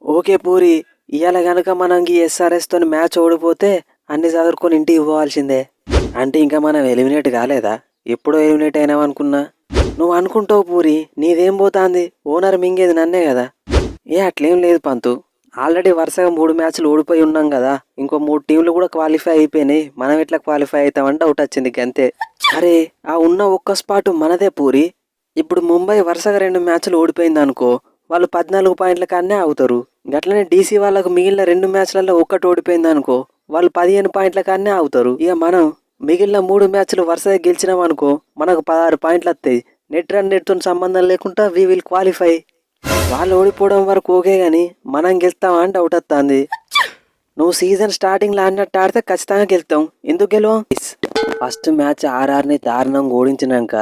Okay puri, ఇవాళ గనక మనం ఈ ఎస్ఆర్ఎస్తో మ్యాచ్ ఓడిపోతే అన్ని చదువుకొని ఇంటికి పోవాల్సిందే. అంటే ఇంకా మనం ఎలిమినేట్ కాలేదా? ఎప్పుడో ఎలిమినేట్ అయినామనుకున్నా. నువ్వు అనుకుంటావు పూరి, నీదేం పోతాంది, ఓనర్ మింగేది నన్నే కదా. అట్లేం లేదు పంతు, ఆల్రెడీ వరుసగా 3 మ్యాచ్లు ఓడిపోయి ఉన్నాం కదా. ఇంకో 3 టీంలు కూడా క్వాలిఫై అయిపోయినాయి. మనం ఎట్లా క్వాలిఫై అవుతామని డౌట్ వచ్చింది అంతే. అరే ఆ ఉన్న ఒక్క స్పాట్ మనదే పూరి. ఇప్పుడు ముంబై వరుసగా 2 మ్యాచ్లు ఓడిపోయింది అనుకో, వాళ్ళు 14 పాయింట్ల కాడనే అవుతారు. గట్లనే డీసీ వాళ్ళకు మిగిలిన 2 మ్యాచ్లలో ఒక్కటి ఓడిపోయింది అనుకో, వాళ్ళు 15 పాయింట్ల కాడనే అవుతారు. ఇక మనం మిగిలిన 3 మ్యాచ్లు వరుసగా గెలిచినాం అనుకో, మనకు 16 పాయింట్లు వస్తాయి. నెట్ రన్ నెట్తో సంబంధం లేకుండా వి విల్ క్వాలిఫై. వాళ్ళు ఓడిపోవడం వరకు ఓకే కానీ మనం గెలుస్తామా అని డౌట్ వస్తుంది. నువ్వు సీజన్ స్టార్టింగ్లో అన్నట్టు ఆడితే ఖచ్చితంగా గెలుతాం. ఎందుకు గెలవం? ఫస్ట్ మ్యాచ్ ఆర్ఆర్ని దారుణంగా ఓడించినాక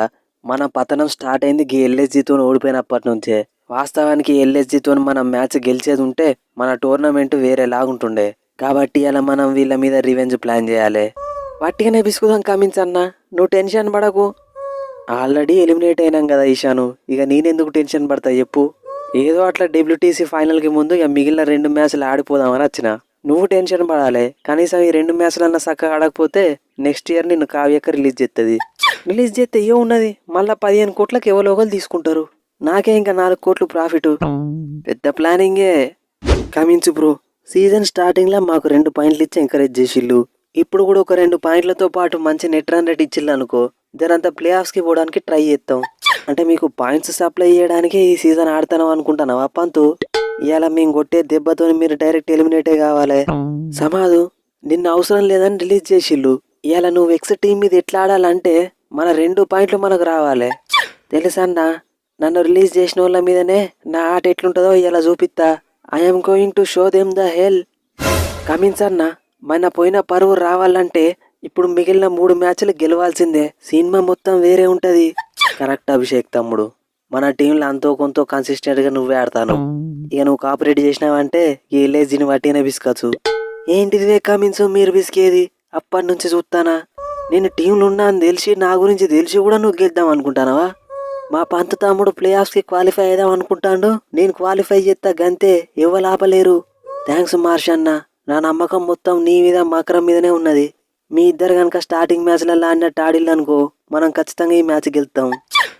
మన పతనం స్టార్ట్ అయింది ఈ ఎల్ఎస్జీతో ఓడిపోయినప్పటి నుంచే. వాస్తవానికి ఎల్ఎస్జీతో మనం మ్యాచ్ గెలిచేది ఉంటే మన టోర్నమెంట్ వేరేలాగుంటుండే. కాబట్టి అలా మనం వీళ్ళ మీద రివెంజ్ ప్లాన్ చేయాలి. వట్టిగానే బిసుకుదాం కమించన్నా, నువ్వు టెన్షన్ పడకు. ఆల్రెడీ ఎలిమినేట్ అయినాం కదా ఈశాను, ఇక నేనెందుకు టెన్షన్ పడతా చెప్పు. ఏదో అట్లా డబ్ల్యూటీసీ ఫైనల్కి ముందు ఇక మిగిలిన 2 మ్యాచ్లు ఆడిపోదామని వచ్చిన. నువ్వు టెన్షన్ పడాలి. కనీసం ఈ 2 మ్యాచ్లన్నా చక్కగా ఆడకపోతే నెక్స్ట్ ఇయర్ నిన్ను కావ్యక్క రిలీజ్ చేస్తుంది. రిలీజ్ చేస్తే ఏ ఉన్నది, మళ్ళీ 15 కోట్లకు ఎవరో ఒకరు తీసుకుంటారు. నాకే ఇంకా 4 కోట్లు ప్రాఫిట్. పెద్ద ప్లానింగే. కమించు బ్రో, సీజన్ స్టార్టింగ్లో మాకు 2 పాయింట్లు ఇచ్చి ఎంకరేజ్ చేసిళ్ళు. ఇప్పుడు కూడా ఒక 2 పాయింట్లతో పాటు మంచి నెట్ రన్ రేట్ ఇచ్చిళ్ళు అనుకో, జరంతా ప్లే ఆఫ్స్కి పోవడానికి ట్రై చేస్తాం. అంటే మీకు పాయింట్స్ సప్లై చేయడానికి ఈ సీజన్ ఆడతాను అనుకుంటున్నావా పంతు? ఇవాళ మేము కొట్టే దెబ్బతో మీరు డైరెక్ట్ ఎలిమినేటే కావాలి. సమాధు, నిన్న అవసరం లేదని రిలీజ్ చేసిళ్ళు. ఇవాళ నువ్వు ఎక్స్ టీం మీద ఎట్లా ఆడాలంటే మన 2 పాయింట్లు మనకు రావాలి. తెలుసన్నా, నన్ను రిలీజ్ చేసిన వాళ్ళ మీదనే నా ఆట ఎట్లుంటుందో ఇలా చూపిస్తా. I'm going to show them the hell. Cummins అన్న, మన పోయిన పరువు రావాలంటే ఇప్పుడు మిగిలిన 3 మ్యాచ్లు గెలవాల్సిందే. సినిమా మొత్తం వేరే ఉంటది. కరెక్ట్ అభిషేక్ తమ్ముడు, మన టీంలో అంతో కొంత కన్సిస్టెంట్గా నువ్వే ఆడతాను. ఇక నువ్వు కాపరేట్ చేసినావంటే ఈ ఎల్ఏజీని వట్టినే బిస్కచ్చు. ఏంటిదివే కమిన్స్ మీరు బిస్కేది? అప్పటి నుంచి చూస్తానా. నేను టీంలో ఉన్నా అని తెలిసి, నా గురించి తెలిసి కూడా నువ్వు గెలుద్దాం అనుకుంటానవా? మా పంత తమ్ముడు ప్లే ఆఫ్స్కి క్వాలిఫై అయిదాం అనుకుంటాడు. నేను క్వాలిఫై చేస్తా గంతే, ఎవరు ఆపలేరు. థ్యాంక్స్ మార్ష్ అన్న, నా నమ్మకం మొత్తం నీ మీద మకరం మీదనే ఉన్నది. మీ ఇద్దరు కనుక స్టార్టింగ్ మ్యాచ్లలో అన్నట్టు ఆడిల్లు అనుకో, మనం ఖచ్చితంగా ఈ మ్యాచ్ గెలుస్తాం.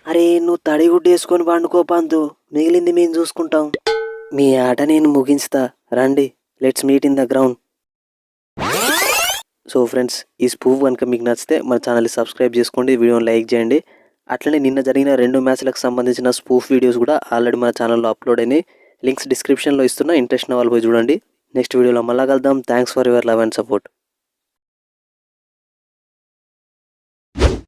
అరే నువ్వు తడిగుడ్డు వేసుకొని పండుకో పంతు, మిగిలింది మేము చూసుకుంటాం. మీ ఆట నేను ముగించుతా, రండి, let's meet in the ground. So friends, ఈ స్పూఫ్ కనుక మీకు నచ్చితే మన ఛానల్ని సబ్స్క్రైబ్ చేసుకోండి, వీడియోని లైక్ చేయండి. అట్లనే నిన్న జరిగిన 2 మ్యాచ్లకు సంబంధించిన స్పూఫ్ వీడియోస్ కూడా ఆల్రెడీ మన ఛానల్లో అప్లోడ్ అయినాయి. లింక్స్ డిస్క్రిప్షన్లో ఇస్తున్నా, ఇంట్రెస్ట్ ఉన్న వాళ్ళు పోయి చూడండి. నెక్స్ట్ వీడియోలో మళ్ళా కలుద్దాం. Thanks for your love and support.